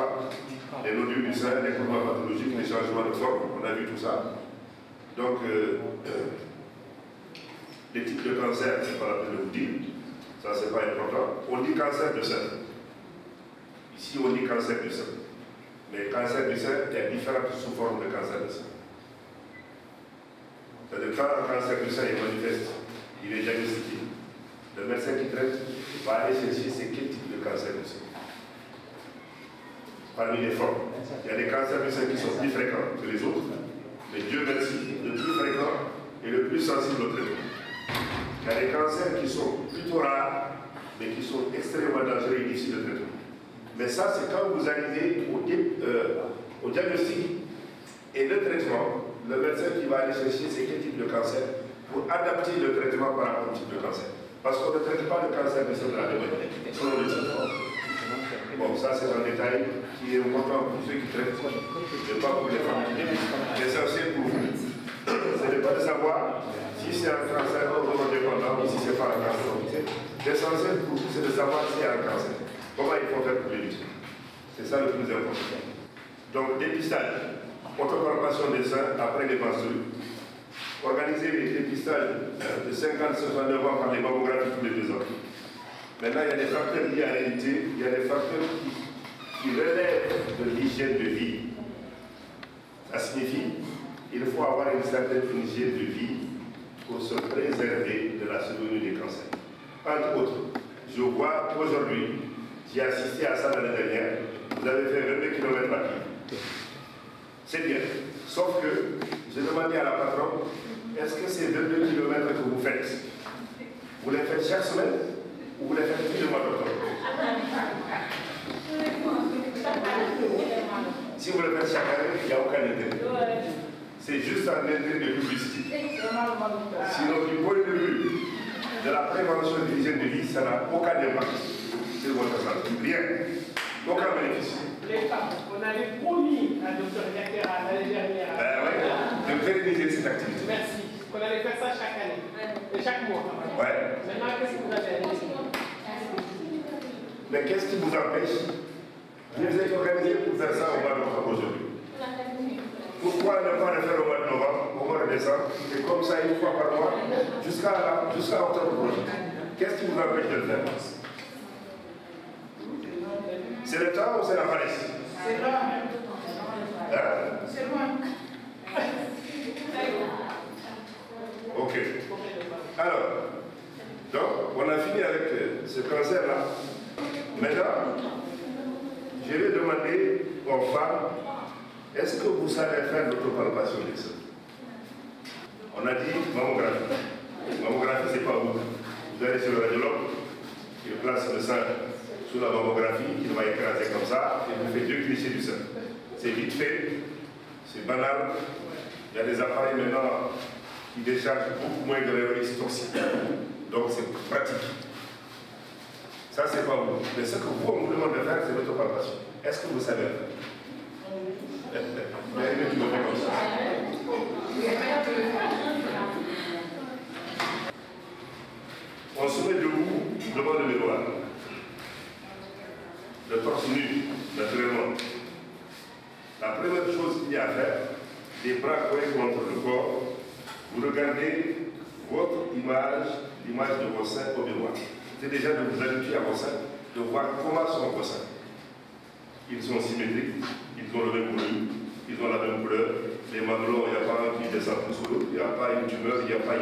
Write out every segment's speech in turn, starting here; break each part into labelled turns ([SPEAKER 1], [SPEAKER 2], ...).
[SPEAKER 1] foie, les nodules du sein, les courants pathologiques, les changements de forme, on a vu tout ça. Donc, les types de cancer, c'est pas la peine de vous dire, ça c'est pas important. On dit cancer du sein. Ici, on dit cancer du sein. Mais cancer du sein, il y a différentes sous-formes de cancer du sein. C'est-à-dire quand un cancer du sein est manifeste, il est diagnostiqué. Le médecin qui traite va aller chercher c'est quel type de cancer du sein. Parmi les formes, il y a des cancers du sein qui sont plus fréquents que les autres, mais Dieu merci, le plus fréquent et le plus sensible au traitement. Il y a des cancers qui sont plutôt rares, mais qui sont extrêmement dangereux et difficiles de traitement. Mais ça, c'est quand vous arrivez au diagnostic et le traitement, le médecin qui va aller chercher c'est quel type de cancer pour adapter le traitement par rapport au type de cancer. Parce qu'on ne traite pas le cancer du sein de la même manière, selon le type. Bon, ça c'est un détail qui est important pour ceux qui traitent, mais pas pour les femmes qui débutent. L'essentiel pour vous, ce n'est pas de savoir si c'est un cancer hormonodépendant ou si ce n'est pas un cancer. L'essentiel pour vous, c'est de savoir s'il y a un cancer. Comment il faut faire pour l'éviter? C'est ça le plus important. Donc, dépistage, autopalpation des seins après les menstrues. Organiser les dépistages de 50-69 ans par les mammographies tous les 2 ans. Maintenant, il y a des facteurs liés à l'hérédité, il y a des facteurs qui relèvent de l'hygiène de vie. Ça signifie qu'il faut avoir une certaine hygiène de vie pour se préserver de la survenue des cancers. Entre autres, je vois aujourd'hui, j'ai assisté à ça l'année dernière, vous avez fait 22 km à pied. C'est bien. Sauf que j'ai demandé à la patronne, est-ce que ces 22 km que vous faites, vous les faites chaque semaine ou vous les faites tous les mois d'octobre? Si vous le faites chaque année, il n'y a aucun intérêt. C'est juste un intérêt de publicité. Sinon, du point de vue de la prévention de l'hygiène de vie, ça n'a aucun impact sur votre santé. Rien. Aucun bénéfice.
[SPEAKER 2] Les femmes, on avait promis à Dr Yakera l'année dernière
[SPEAKER 1] de pérenniser cette activité.
[SPEAKER 2] Merci. On allait faire ça chaque année. Et chaque mois.
[SPEAKER 1] Ouais.
[SPEAKER 2] Maintenant, qu'est-ce que vous avez dit?
[SPEAKER 1] Mais qu'est-ce qui vous empêche? Vous êtes organisé pour faire ça au mois d'octobre aujourd'hui. Pourquoi ne pas le faire au mois de novembre, au mois de décembre, et comme ça une fois par mois, jusqu'à octobre prochain? Qu'est-ce qui vous empêche de le faire? C'est le temps ou c'est la paresse?
[SPEAKER 2] C'est loin.
[SPEAKER 1] Hein?
[SPEAKER 2] C'est loin.
[SPEAKER 1] Ok. Alors, donc, on a fini avec ce cancer-là. Maintenant, je vais demander aux femmes, est-ce que vous savez faire l'autopalpation des seins? On a dit mammographie. Mammographie, c'est pas vous. Vous allez sur le radiologue, il place le sein sous la mammographie, il va écraser comme ça, et vous fait 2 clichés du sein. C'est vite fait, c'est banal. Il y a des appareils maintenant qui déchargent beaucoup moins de rayons toxiques. Donc c'est pratique. Ça, c'est pas vous. Mais ce que vous, on vous demande de faire, c'est l'autopalpation. Est-ce que vous savez faire? Il y a une qui me fait comme ça. On se met debout devant le miroir. Le torse nu, naturellement. La première chose qu'il y a à faire, les bras collés contre le corps, vous regardez votre image, l'image de vos seins au miroir. C'est déjà de vous habituer à vos seins, de voir comment sont vos seins. Ils sont symétriques, ils ont le même volume, ils ont la même couleur. Les mamelons, il n'y a pas un qui descend plus sur l'autre, il n'y a pas une tumeur, il n'y a pas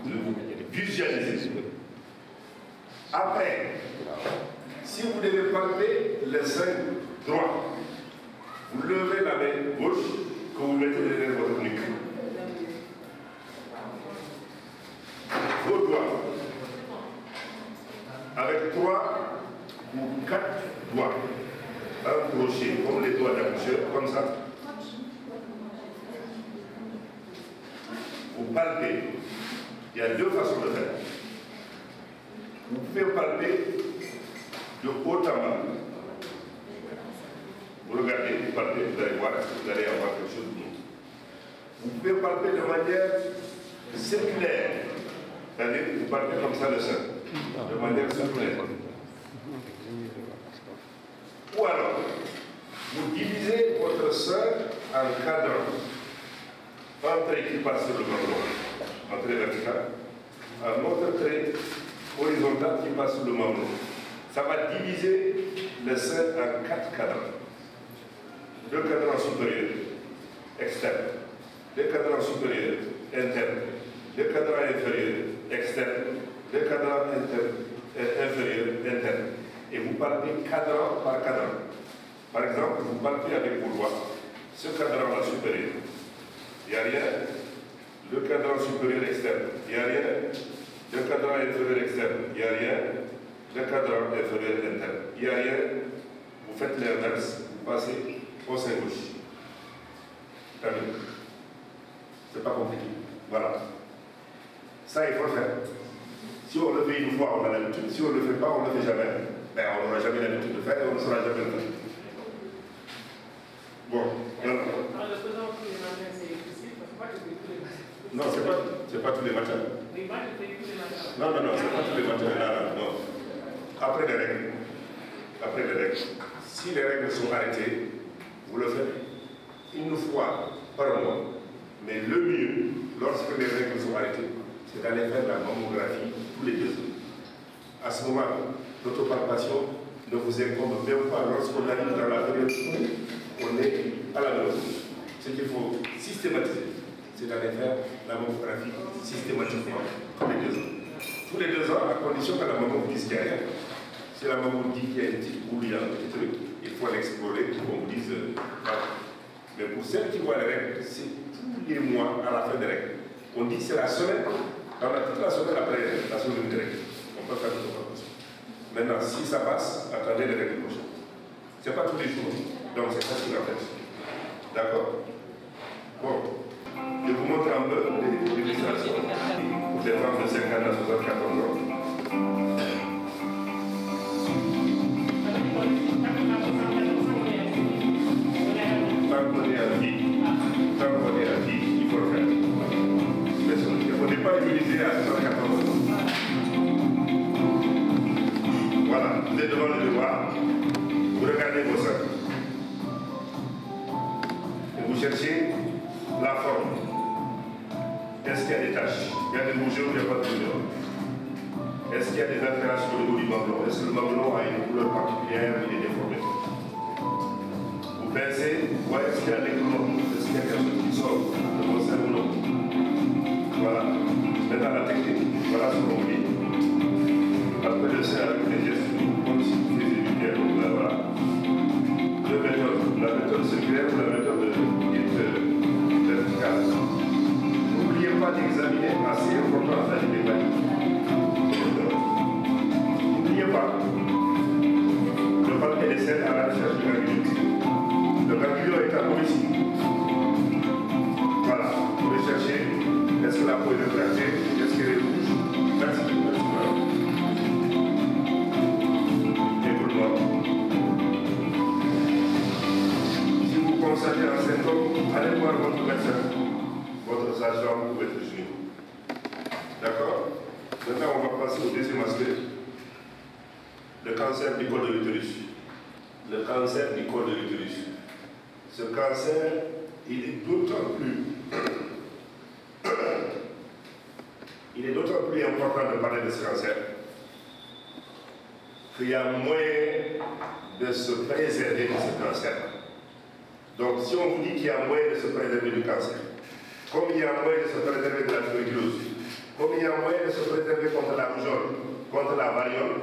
[SPEAKER 1] de visualiser. Après, si vous devez palper le sein droit, vous levez la main gauche que vous mettez derrière votre nuque. Vos doigts, avec 3 ou 4 doigts, un crochet, comme les doigts d'accoucheur, comme ça. Vous palpez. Il y a 2 façons de faire. Vous pouvez palper de haut en bas. Vous regardez, vous palpez, vous allez voir, vous allez avoir quelque chose de bon. Vous pouvez palper de manière circulaire. C'est-à-dire que vous palpez comme ça le sein. De manière circulaire. Ou alors, vous divisez votre sein en cadrans. Un trait qui passe sur le mamelon, un trait vertical, un autre trait horizontal qui passe sur le mamelon. Ça va diviser le sein en 4 cadrans. 2 cadrans supérieurs, externes. 2 cadrans supérieurs, internes. 2 cadrans inférieurs, externes. 2 cadrans inférieurs, internes. Et vous palpez cadran par cadran. Par exemple, vous palpez avec vos doigts ce cadran-là supérieur. Il n'y a rien. Le cadran supérieur externe. Il n'y a rien. Le cadran inférieur externe. Il n'y a rien. Le cadran inférieur interne. Il n'y a rien. Vous faites l'inverse. Vous passez au sein gauche. C'est pas compliqué. Voilà. Ça, il faut le faire. Si on le fait une fois, on a l'habitude. Si on ne le fait pas, on ne le fait jamais. Ben, on n'aura jamais l'habitude de le faire et on ne saura jamais le faire. Bon, alors. Non, c'est pas tous les matins. Non, c'est pas tous les matins. Là, non. Après les règles. Si les règles sont arrêtées, vous le faites une fois par mois. Mais le mieux, lorsque les règles sont arrêtées, c'est d'aller faire la mammographie tous les 2 ans. À ce moment, l'autopalpation ne vous incombe même pas lorsqu'on arrive dans la période où on est à la ménopause. Ce qu'il faut systématiser, c'est d'aller faire la mammographie systématiquement tous les 2 ans. Tous les 2 ans, à condition que la maman vous dise qu'il n'y a rien. Si la maman dit qu'il y a une petite boule, il y a un petit truc, il faut l'explorer pour qu'on vous dise voilà. Mais pour celles qui voient les règles, c'est tous les mois à la fin des règles. On dit que c'est la semaine, on a toute la semaine après la semaine des règles. On peut faire une opération. Maintenant, si ça passe, attendez les règles prochaines. Ce n'est pas tous les jours, donc c'est facile en fait. D'accord? Bon. Je vous montre un peu les illustrations pour les femmes de 50 à 74 ans. Tant qu'on est à vie, il faut le faire. Mais il ne faut pas utiliser à 74 ans. Voilà, vous êtes devant le devoir, vous regardez vos seins. Et vous cherchez la forme. Est-ce qu'il y a des taches? Il y a des bougeurs ou il n'y a pas de bougeurs? Est-ce qu'il y a des altérations au niveau du mamelon? Est-ce que le mamelon a une couleur particulière? Il est déformé. Vous pincez, vous voyez est-ce qu'il y a des clous? Est-ce qu'il y a quelque chose qui sort de vos seins ou non? Voilà. Maintenant la technique, voilà ce qu'on dit. Après le sein avec les gestes, comme si vous faisiez du pied. Voilà. Deux méthodes. La méthode circulaire ou la méthode verticale. N'oubliez pas d'examiner assez important la dynamique. N'oubliez pas de palper les selles à la recherche du ganglion. Le ganglion est à peau ici. Voilà, vous pouvez chercher est-ce que la peau est rétractée, est-ce qu'elle est rouge. Merci. Écoute-moi. Si vous constatez un symptôme, allez voir votre médecin, votre sage-femme ou votre gynéco. D'accord? Maintenant, on va passer au deuxième aspect. Le cancer du col de l'utérus. Le cancer du col de l'utérus. Ce cancer, il est d'autant plus important de parler de ce cancer qu'il y a moyen de se préserver de ce cancer. Donc, si on vous dit qu'il y a moyen de se préserver du cancer, comme il y a moyen de se préserver de la tuberculose, comme il y a moyen de se préserver contre la rougeole, contre la variole,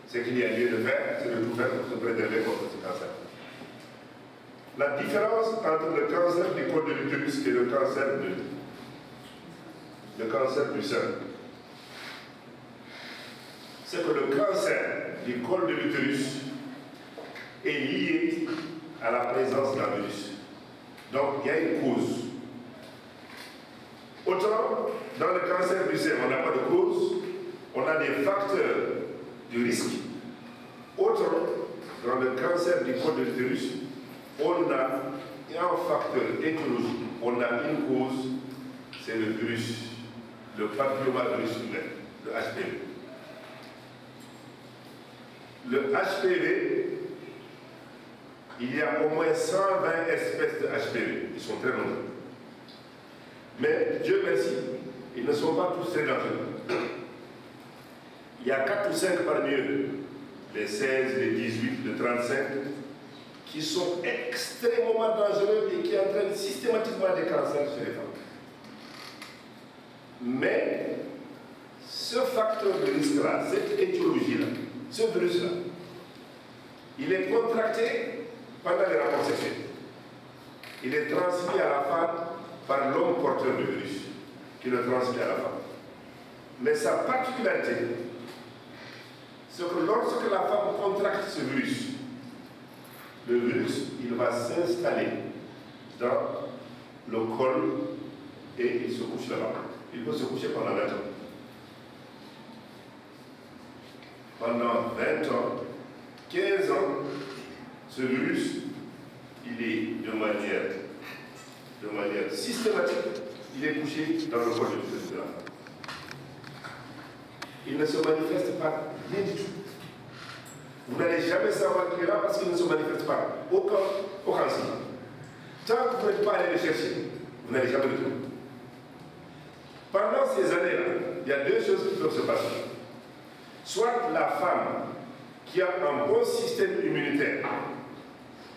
[SPEAKER 1] ce qu'il y a lieu de faire, c'est de tout faire pour se préserver contre ce cancer. La différence entre le cancer du col de l'utérus et le cancer du sein, c'est que le cancer du col de l'utérus est lié à la présence d'un virus. Donc, il y a une cause. Autant, dans le cancer du sein, on n'a pas de cause, on a des facteurs de risque. Autant, dans le cancer du col de l'utérus, on a un facteur étiologique, on a une cause, c'est le virus, le papillomavirus humain, le HPV. Le HPV il y a au moins 120 espèces de HPV. Ils sont très nombreux. Mais Dieu merci, ils ne sont pas tous très dangereux. Il y a 4 ou 5 parmi eux, les 16, les 18, les 35, qui sont extrêmement dangereux et qui entraînent systématiquement des cancers chez les femmes. Mais ce facteur de risque-là, cette étiologie-là, ce virus-là, il est contracté pendant les rapports sexuels. Il est transmis à la femme par l'homme porteur du virus, qui le transmet à la femme. Mais sa particularité, c'est que lorsque la femme contracte ce virus, le virus, il va s'installer dans le col et il se couche là-bas. Il peut se coucher pendant 20 ans. Pendant 20 ans, 15 ans, ce virus, il est de manière systématique, il est couché dans le col de la femme. Il ne se manifeste pas rien du tout. Vous n'allez jamais savoir qu'il est là parce qu'il ne se manifeste pas. Aucun signe. Tant que vous n'êtes pas allé le chercher, vous n'allez jamais le trouver. Pendant ces années-là, il y a 2 choses qui peuvent se passer. Soit la femme qui a un bon système immunitaire,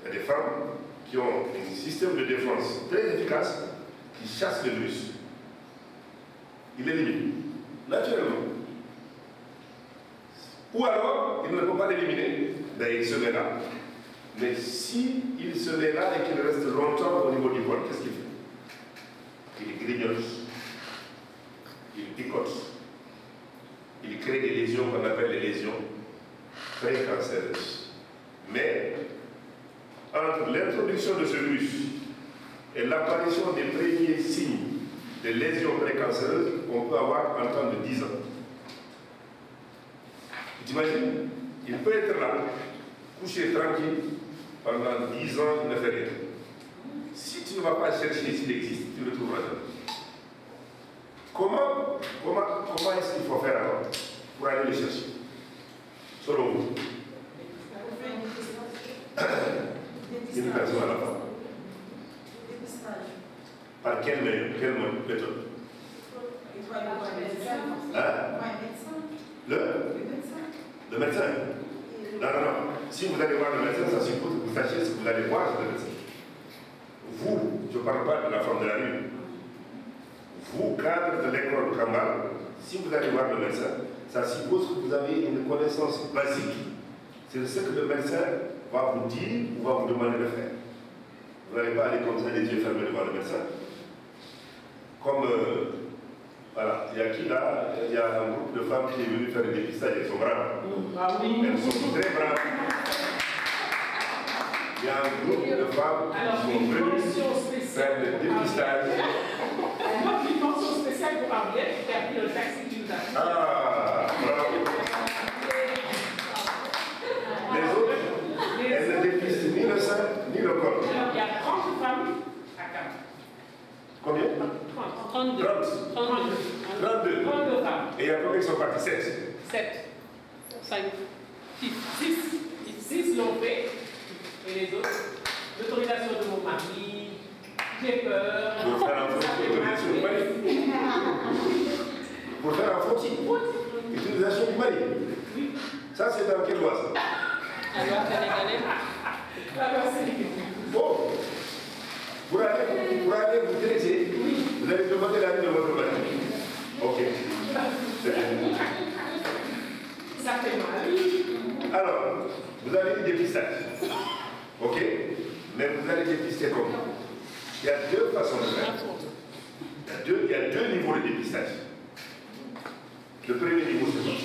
[SPEAKER 1] il y a des femmes qui ont un système de défense très efficace qui chasse le virus. Il l'élimine, naturellement. Ou alors, il ne peut pas l'éliminer, ben il se met là. Mais si il se met là et qu'il reste longtemps au niveau du col, qu'est-ce qu'il fait? Il grignote, il picote, il crée des lésions qu'on appelle les lésions précancéreuses. Mais, entre l'introduction de ce virus et l'apparition des premiers signes de lésions précancéreuses, on peut avoir un temps de 10 ans. T'imagines? Il peut être là, couché tranquille, pendant 10 ans, il ne fait rien. Si tu ne vas pas chercher s'il existe, tu le trouveras jamais. Comment est-ce qu'il faut faire alors pour aller le chercher? Selon vous? Une personne à la fois. Par quelle méthode? Hein? Le médecin? Non. Si vous allez voir le médecin, ça suppose que vous sachiez ce que vous allez voir chez le médecin. Vous, je ne parle pas de la femme de la rue. Vous, cadre de l'école Kambal, si vous allez voir le médecin, ça suppose que vous avez une connaissance basique. C'est ce que le médecin va vous dire ou va vous demander de faire. Vous n'allez pas aller comme ça, les yeux fermés devant le médecin. Comme, voilà, il y a qui là? Il y a un groupe de femmes qui est venu faire des dépistages, elles sont braves. Elles sont très braves. Il y a un groupe de femmes qui sont venues faire des dépistages.
[SPEAKER 2] Une mention spéciale pour Ariel qui a pris le taxi qui nous a pris.
[SPEAKER 1] Ah, bravo. Les autres, elles ne dépistent ni le sein, ni le corps.
[SPEAKER 2] Il y a 30 femmes à Cap.
[SPEAKER 1] Combien?
[SPEAKER 2] 32.
[SPEAKER 1] 32
[SPEAKER 2] femmes.
[SPEAKER 1] Et il y a combien qui sont partis? 7.
[SPEAKER 2] 5. 6 l'ont fait. Et les autres, l'autorisation de mon mari, j'ai peur.
[SPEAKER 1] Pour faire un footing, l'autorisation du mari. Pour faire un footing, l'utilisation du mari.
[SPEAKER 2] Oui.
[SPEAKER 1] Ça, c'est dans quelle loi ça?
[SPEAKER 3] Alors, sénégalais.
[SPEAKER 2] Alors, c'est
[SPEAKER 1] Bon. Pour aller vous traiter, vous allez demander l'avis de votre mari. Ok. C'est bien.
[SPEAKER 2] Ça fait mal.
[SPEAKER 1] Alors, vous avez du dépistage. Ok? Mais vous allez dépister comment? Il y a 2 façons de faire. Il y a deux niveaux de dépistage. Le premier niveau, c'est quoi?